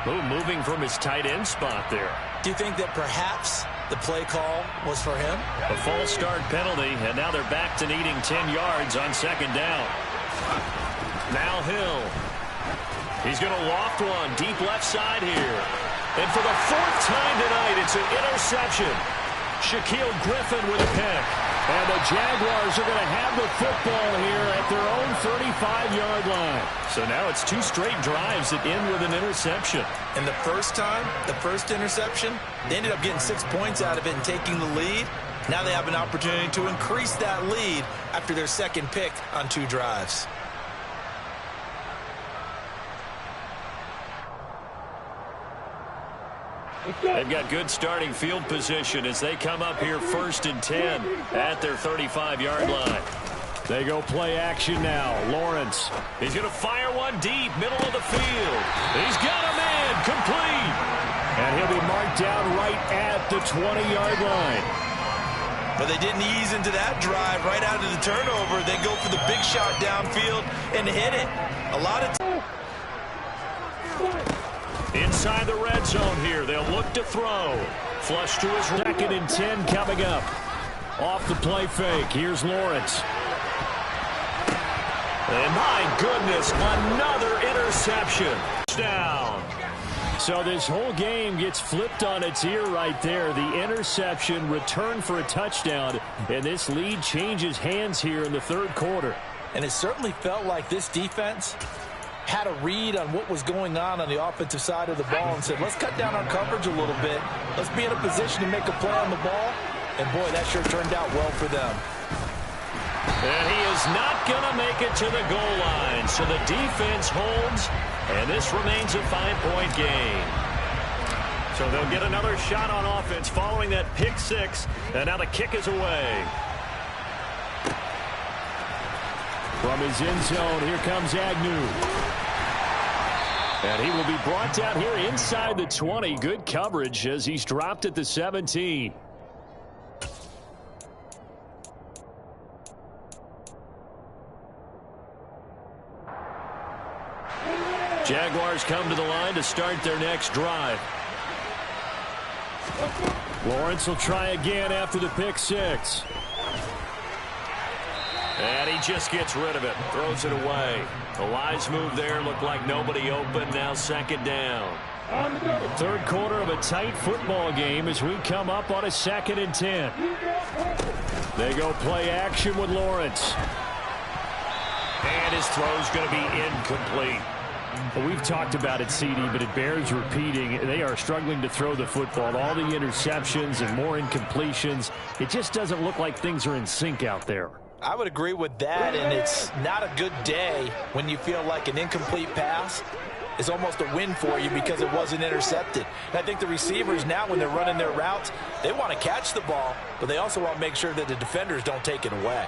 Ooh, moving from his tight end spot there. Do you think that perhaps the play call was for him? A false start penalty, and now they're back to needing 10 yards on 2nd down. Now Hill. He's going to loft one deep left side here. And for the 4th time tonight, it's an interception. Shaquille Griffin with a pick. And the Jaguars are going to have the football here at their own 35-yard line. So now it's 2 straight drives that end with an interception. And the first time, the first interception, they ended up getting 6 points out of it and taking the lead. Now they have an opportunity to increase that lead after their 2nd pick on 2 drives. They've got good starting field position as they come up here 1st and 10 at their 35-yard line. They go play action now. Lawrence. He's going to fire one deep, middle of the field. He's got a man, complete. And he'll be marked down right at the 20-yard line. But they didn't ease into that drive right out of the turnover. They go for the big shot downfield and hit it. A lot of inside the red zone here. They'll look to throw. Flush to his 2nd and 10 coming up. Off the play fake. Here's Lawrence. And my goodness, another interception. Down. So this whole game gets flipped on its ear right there. The interception, return for a touchdown, and this lead changes hands here in the 3rd quarter. And it certainly felt like this defense had a read on what was going on the offensive side of the ball and said, let's cut down our coverage a little bit. Let's be in a position to make a play on the ball. And, boy, that sure turned out well for them. And he is not going to make it to the goal line. So the defense holds, and this remains a 5-point game. So they'll get another shot on offense following that pick 6. And now the kick is away. From his end zone, here comes Agnew. And he will be brought down here inside the 20. Good coverage as he's dropped at the 17. Jaguars come to the line to start their next drive. Lawrence will try again after the pick 6. And he just gets rid of it, throws it away. A wise move there, looked like nobody open, now 2nd down. Third quarter of a tight football game as we come up on a 2nd and 10. They go play action with Lawrence. And his throw's going to be incomplete. Well, we've talked about it, CD, but it bears repeating. They are struggling to throw the football. All the interceptions and more incompletions. It just doesn't look like things are in sync out there. I would agree with that, and it's not a good day when you feel like an incomplete pass is almost a win for you because it wasn't intercepted. And I think the receivers now, when they're running their routes, they want to catch the ball, but they also want to make sure that the defenders don't take it away.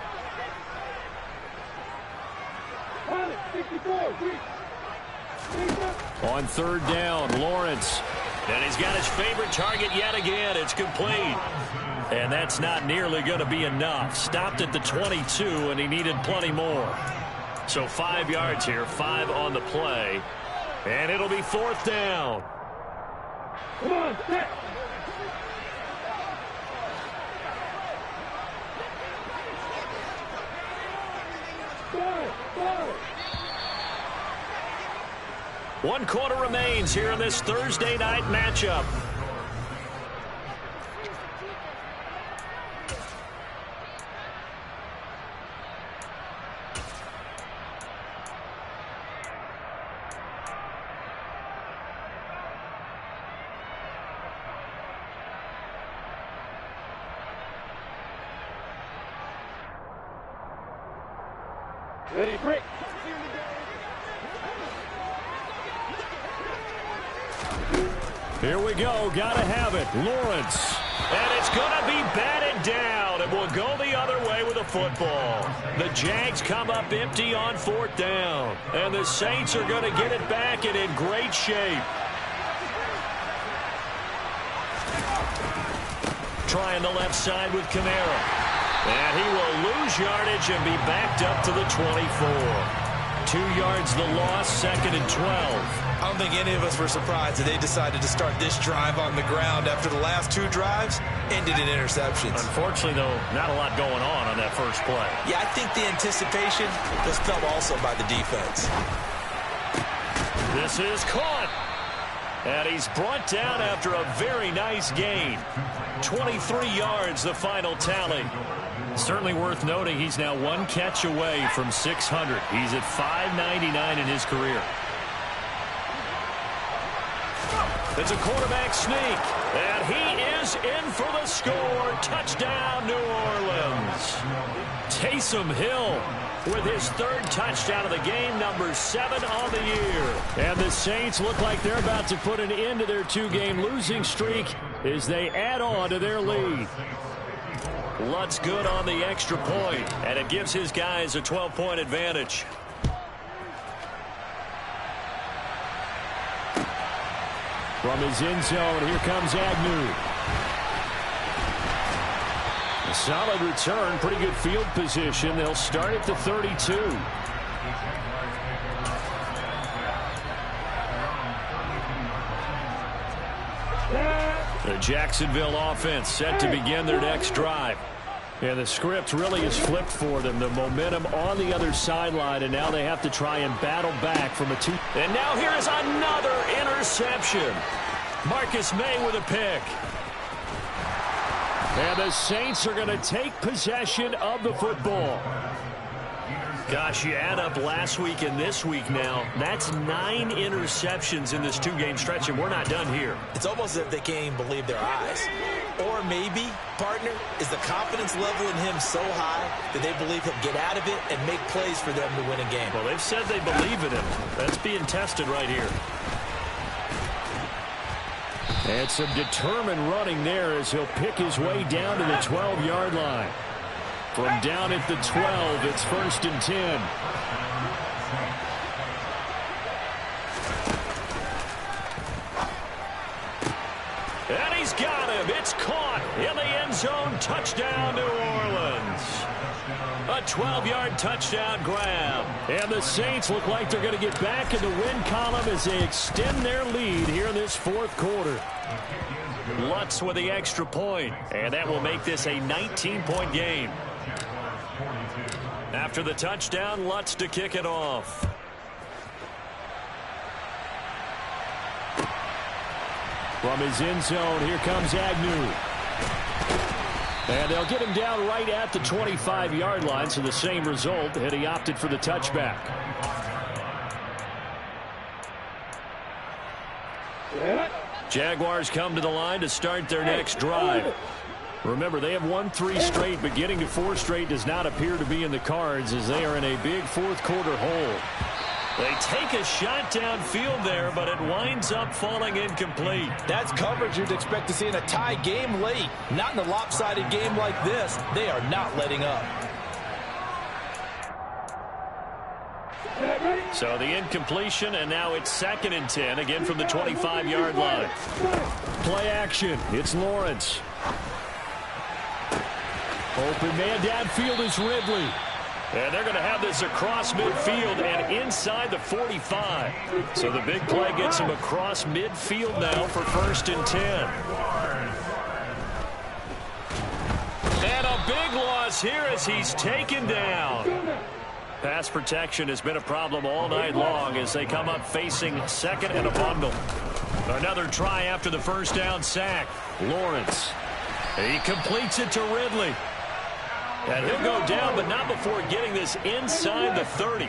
On 3rd down, Lawrence. And he's got his favorite target yet again. It's complete. And that's not nearly going to be enough. Stopped at the 22, and he needed plenty more. So 5 yards here, 5 on the play. And it'll be 4th down. Come on, set. One quarter remains here in this Thursday night matchup. Ready, break. Here we go. Got to have it. Lawrence. And it's going to be batted down. It will go the other way with a football. The Jags come up empty on 4th down. And the Saints are going to get it back and in great shape. Trying the left side with Kamara. And he will lose yardage and be backed up to the 24. 2 yards the loss, 2nd and 12. I don't think any of us were surprised that they decided to start this drive on the ground after the last 2 drives ended in interceptions. Unfortunately, though, not a lot going on that first play. Yeah, I think the anticipation was felt also by the defense. This is caught. And he's brought down after a very nice gain. 23 yards, the final tally. Certainly worth noting he's now 1 catch away from 600. He's at 599 in his career. It's a quarterback sneak, and he is in for the score. Touchdown, New Orleans. Taysom Hill with his 3rd touchdown of the game, number 7 on the year. And the Saints look like they're about to put an end to their 2-game losing streak as they add on to their lead. Lutz good on the extra point, and it gives his guys a 12-point advantage. From his end zone, here comes Agnew. A solid return, pretty good field position. They'll start at the 32. The Jacksonville offense set to begin their next drive. And the script really is flipped for them. The momentum on the other sideline, and now they have to try and battle back from a 2. And now here is another interception. Marcus May with a pick. And the Saints are going to take possession of the football. Gosh, you add up last week and this week now, that's 9 interceptions in this 2-game stretch, and we're not done here. It's almost as if they can't even believe their eyes. Or maybe, partner, is the confidence level in him so high that they believe he'll get out of it and make plays for them to win a game. Well, they've said they believe in him. That's being tested right here. And some determined running there as he'll pick his way down to the 12-yard line. From down at the 12, it's 1st and 10. And he's got him. It's caught in the end zone. Touchdown, New Orleans. A 12-yard touchdown grab. And the Saints look like they're going to get back in the win column as they extend their lead here in this 4th quarter. Lutz with the extra point, and that will make this a 19-point game. After the touchdown, Lutz to kick it off. From his end zone, here comes Agnew. And they'll get him down right at the 25-yard line, so the same result, and he opted for the touchback. Jaguars come to the line to start their next drive. Remember, they have won 3 straight, but getting to 4 straight does not appear to be in the cards as they are in a big fourth-quarter hole. They take a shot downfield there, but it winds up falling incomplete. That's coverage you'd expect to see in a tie game late. Not in a lopsided game like this. They are not letting up. So the incompletion, and now it's 2nd and 10, again from the 25-yard line. Play action. It's Lawrence. Open man downfield is Ridley. And they're going to have this across midfield and inside the 45. So the big play gets him across midfield now for 1st and 10. And a big loss here as he's taken down. Pass protection has been a problem all night long as they come up facing 2nd and a bundle. Another try after the first down sack. Lawrence. He completes it to Ridley. And he'll go down, but not before getting this inside the 30.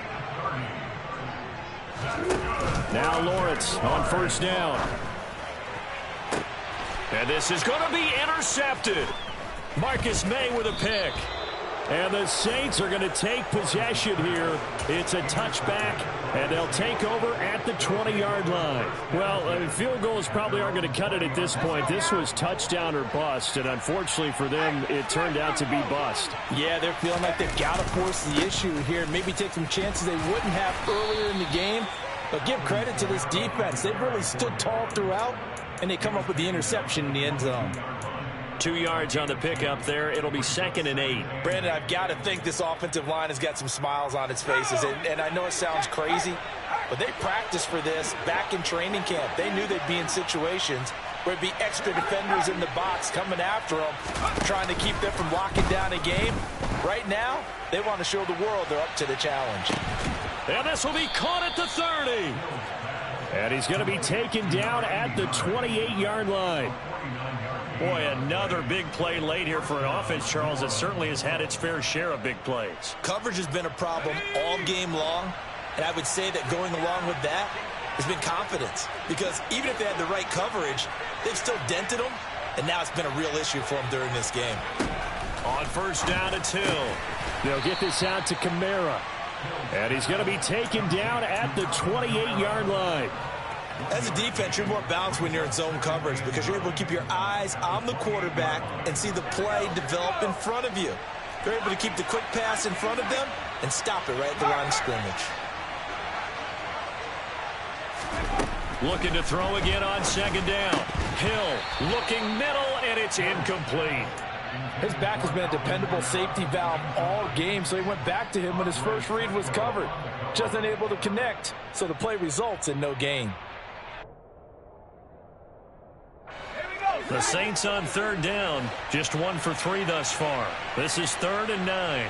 Now Lawrence on 1st down. And this is going to be intercepted. Marcus May with a pick. And the Saints are going to take possession here. It's a touchback, and they'll take over at the 20-yard line. Well, field goals probably aren't going to cut it at this point. This was touchdown or bust, and unfortunately for them, it turned out to be bust. Yeah, they're feeling like they've got to force the issue here. Maybe take some chances they wouldn't have earlier in the game. But give credit to this defense. They've really stood tall throughout, and they come up with the interception in the end zone. 2 yards on the pickup there. It'll be 2nd and 8. Brandon, I've got to think this offensive line has got some smiles on its faces. And I know it sounds crazy, but they practiced for this back in training camp. They knew they'd be in situations where it'd be extra defenders in the box coming after them, trying to keep them from locking down a game. Right now, they want to show the world they're up to the challenge. And this will be caught at the 30. And he's going to be taken down at the 28-yard line. Boy, another big play late here for an offense, Charles, that certainly has had its fair share of big plays. Coverage has been a problem all game long, and I would say that going along with that has been confidence. Because even if they had the right coverage, they've still dented them, and now it's been a real issue for them during this game. On 1st down, it's Hill. They'll get this out to Kamara. And he's going to be taken down at the 28-yard line. As a defense, you're more balanced when you're in zone coverage because you're able to keep your eyes on the quarterback and see the play develop in front of you. You're able to keep the quick pass in front of them and stop it right at the line of scrimmage. Looking to throw again on 2nd down. Hill looking middle, and it's incomplete. His back has been a dependable safety valve all game, so he went back to him when his first read was covered. Just unable to connect, so the play results in no gain. The Saints on 3rd down, just 1 for 3 thus far. This is 3rd and 9.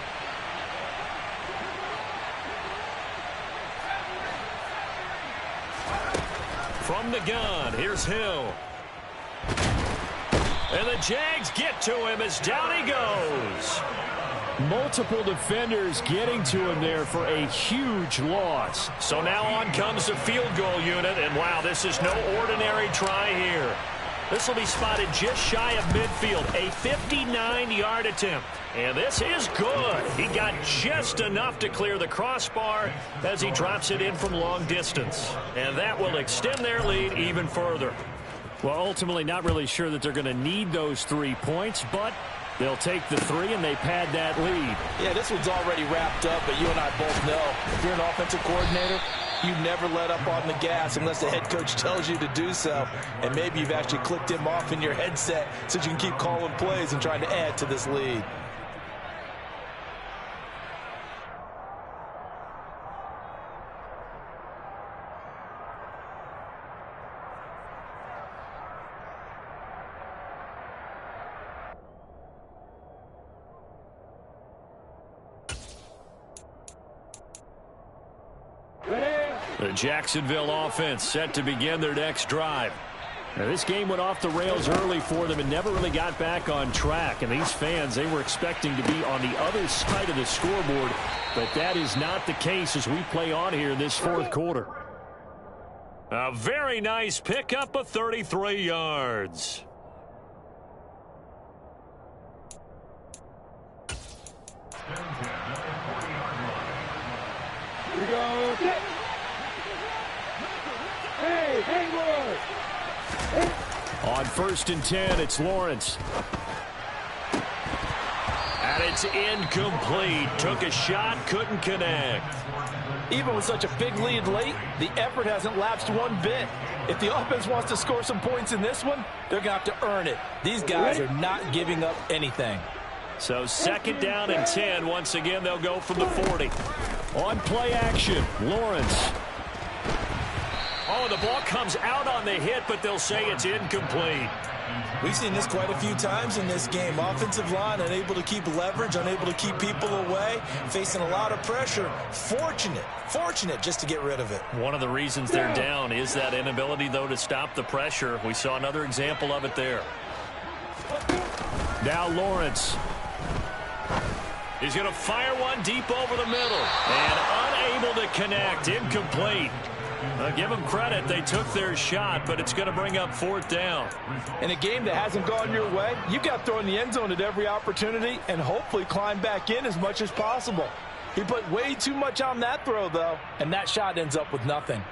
From the gun, here's Hill. And the Jags get to him as down he goes. Multiple defenders getting to him there for a huge loss. So now on comes the field goal unit, and wow, this is no ordinary try here. This will be spotted just shy of midfield, a 59-yard attempt. And this is good. He got just enough to clear the crossbar as he drops it in from long distance. And that will extend their lead even further. Well, ultimately not really sure that they're going to need those 3 points, but they'll take the 3 and they pad that lead. Yeah, this one's already wrapped up, but you and I both know if you're an offensive coordinator, you never let up on the gas unless the head coach tells you to do so. And maybe you've actually clicked him off in your headset so you can keep calling plays and trying to add to this lead. The Jacksonville offense set to begin their next drive. Now, this game went off the rails early for them and never really got back on track. And these fans, they were expecting to be on the other side of the scoreboard, but that is not the case as we play on here in this fourth quarter. A very nice pickup of 33 yards. Here we go. Set. Hey, Hayward. On 1st and 10, it's Lawrence. And it's incomplete. Took a shot, couldn't connect. Even with such a big lead late, the effort hasn't lapsed one bit. If the offense wants to score some points in this one, they're going to have to earn it. These guys are not giving up anything. So 2nd down and 10. Once again, they'll go from the 40. On play action, Lawrence. Oh, the ball comes out on the hit, but they'll say it's incomplete. We've seen this quite a few times in this game. Offensive line unable to keep leverage, unable to keep people away, facing a lot of pressure. Fortunate just to get rid of it. One of the reasons they're down is that inability, though, to stop the pressure. We saw another example of it there. Now Lawrence. He's going to fire one deep over the middle. And unable to connect. Incomplete. Give them credit. They took their shot, but it's going to bring up 4th down. In a game that hasn't gone your way, you've got to throw in the end zone at every opportunity and hopefully climb back in as much as possible. He put way too much on that throw, though, and that shot ends up with nothing.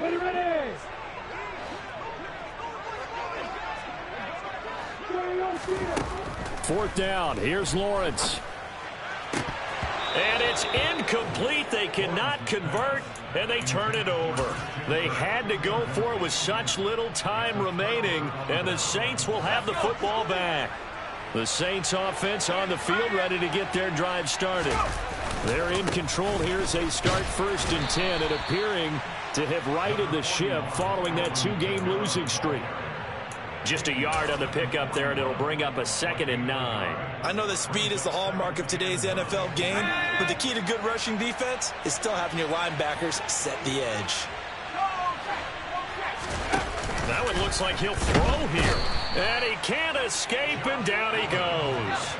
Ready. 4th down. Here's Lawrence. And it's incomplete. They cannot convert, and they turn it over. They had to go for it with such little time remaining, and the Saints will have the football back. The Saints offense on the field ready to get their drive started. They're in control here as they start 1st and 10 and appearing to have righted the ship following that 2-game losing streak. Just a yard on the pickup there, and it'll bring up a 2nd and 9. I know that speed is the hallmark of today's NFL game, but the key to good rushing defense is still having your linebackers set the edge. That one looks like he'll throw here. And he can't escape, and down he goes.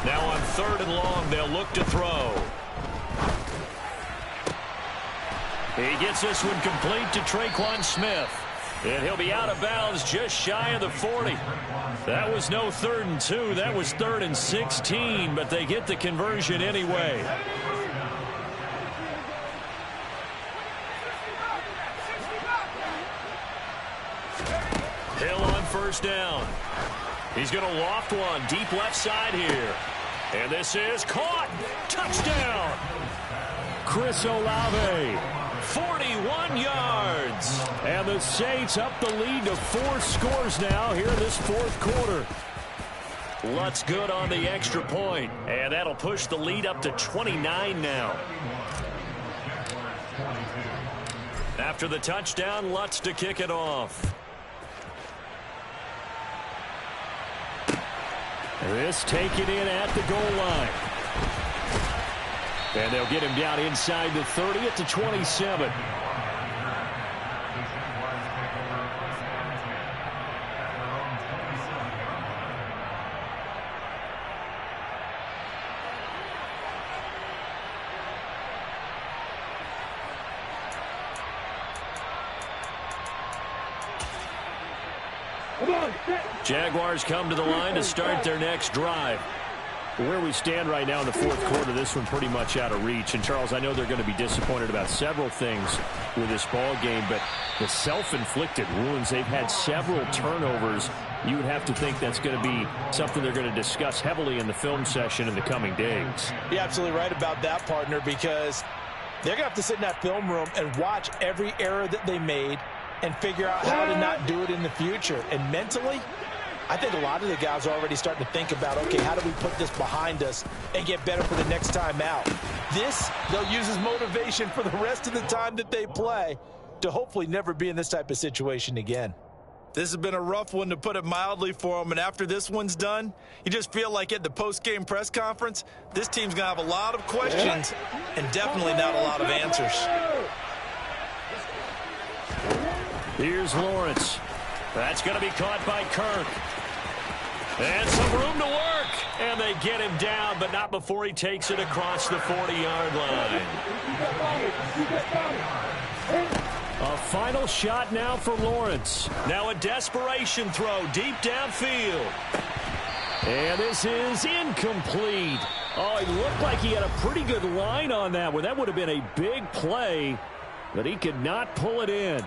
Now on 3rd and long, they'll look to throw. He gets this one complete to Traquan Smith. And he'll be out of bounds just shy of the 40. That was no 3rd and 2. That was 3rd and 16, but they get the conversion anyway. Hill on 1st down. He's going to loft one deep left side here. And this is caught. Touchdown. Chris Olave. 41 yards. And the Saints up the lead to 4 scores now here in this 4th quarter. Lutz good on the extra point. And that'll push the lead up to 29 now. After the touchdown, Lutz to kick it off. This taken in at the goal line. And they'll get him down inside the 30 at the 27. Jaguars come to the line to start their next drive. Where we stand right now in the 4th quarter, this one pretty much out of reach. And, Charles, I know they're going to be disappointed about several things with this ball game, but the self-inflicted wounds, they've had several turnovers. You would have to think that's going to be something they're going to discuss heavily in the film session in the coming days. You're absolutely right about that, partner, because they're going to have to sit in that film room and watch every error that they made and figure out how to not do it in the future. And mentally, I think a lot of the guys are already starting to think about, okay, how do we put this behind us and get better for the next time out? This, they'll use as motivation for the rest of the time that they play to hopefully never be in this type of situation again. This has been a rough one, to put it mildly, for them. And after this one's done, you just feel like at the post-game press conference, this team's going to have a lot of questions and definitely not a lot of answers. Here's Lawrence. That's going to be caught by Kirk. And some room to work. And they get him down, but not before he takes it across the 40-yard line. A final shot now for Lawrence. Now a desperation throw deep downfield. And this is incomplete. Oh, it looked like he had a pretty good line on that one. That would have been a big play, but he could not pull it in.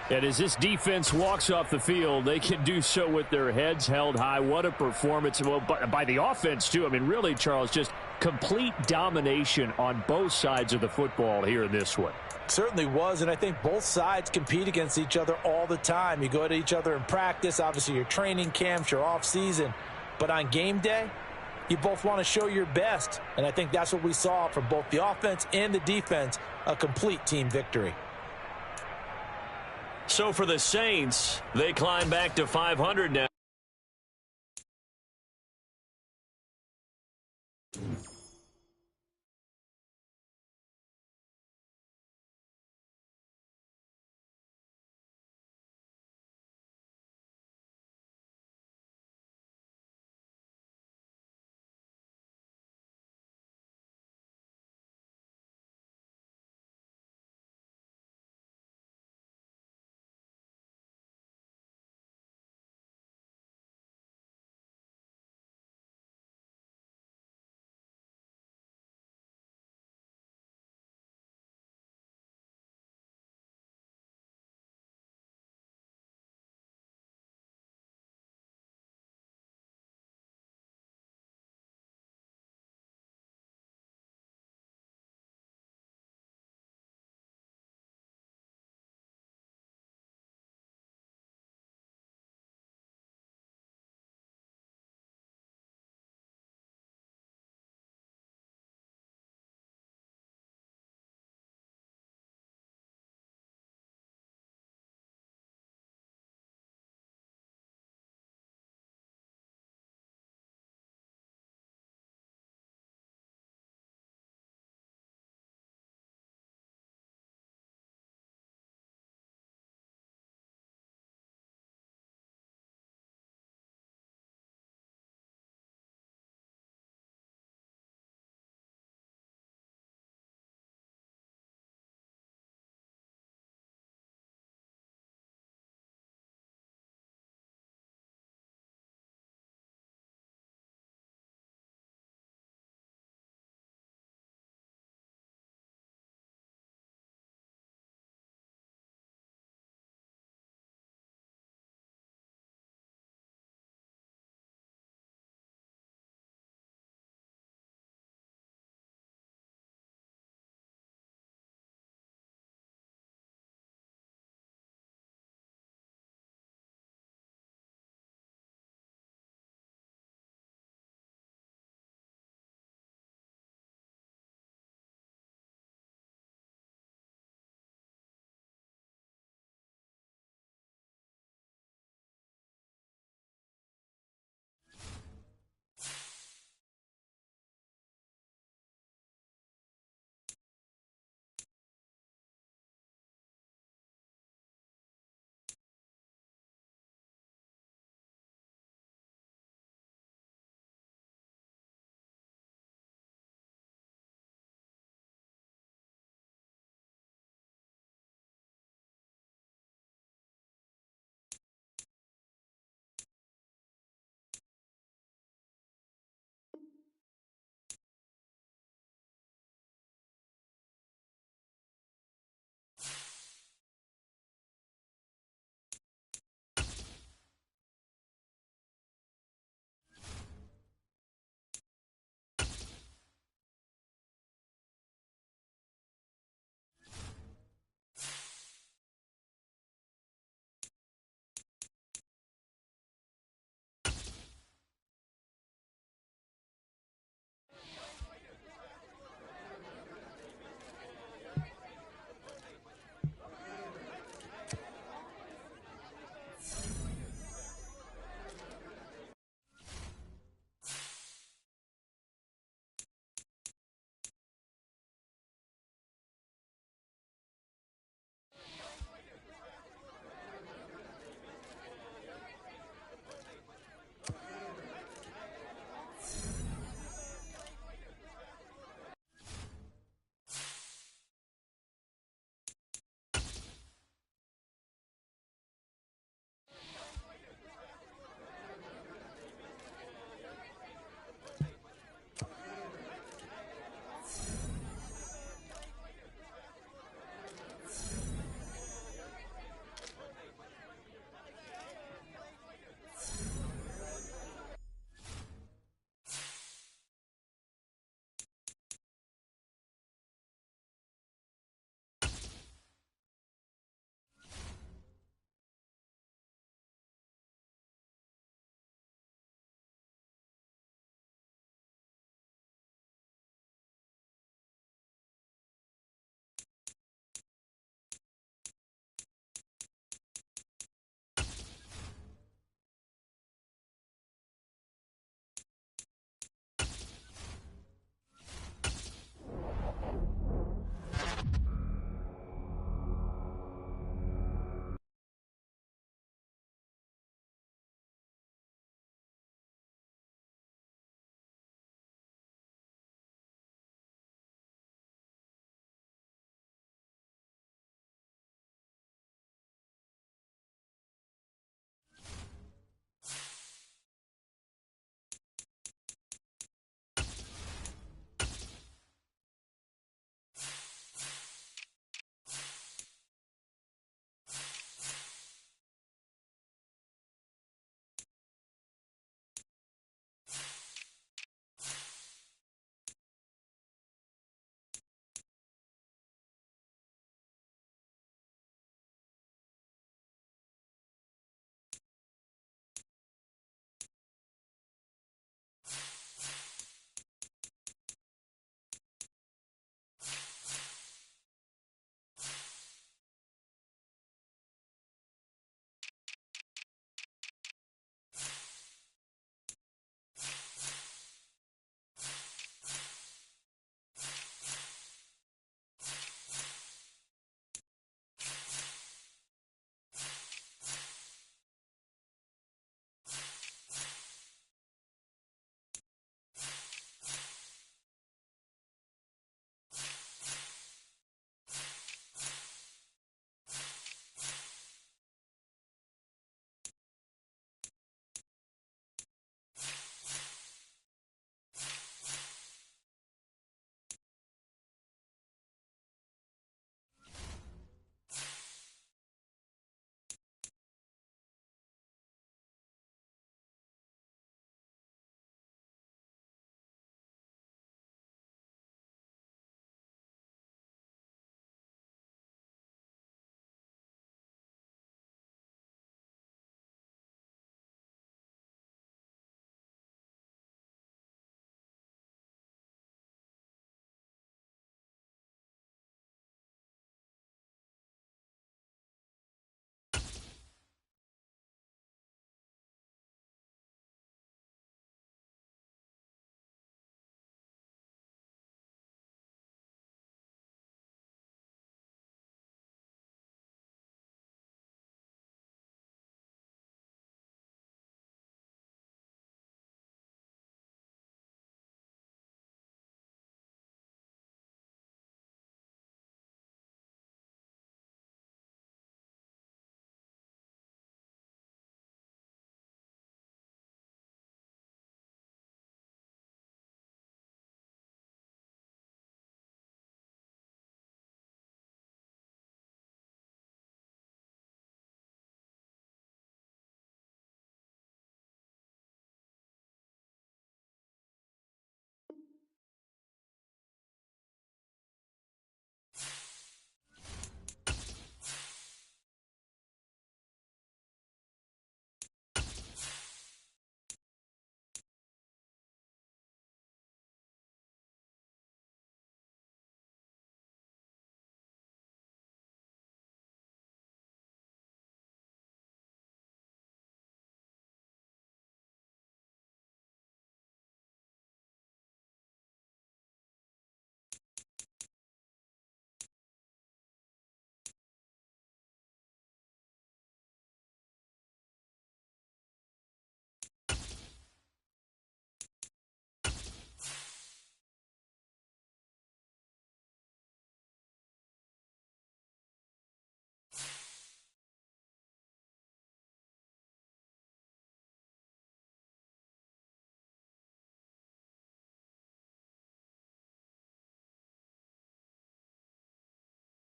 And as this defense walks off the field, they can do so with their heads held high. What a performance. Well, by the offense, too. I mean, really, Charles, just complete domination on both sides of the football here in this one. Certainly was, and I think both sides compete against each other all the time. You go to each other in practice, obviously your training camps, your off-season. But on game day, you both want to show your best. And I think that's what we saw from both the offense and the defense, a complete team victory. So for the Saints, they climb back to 500 now.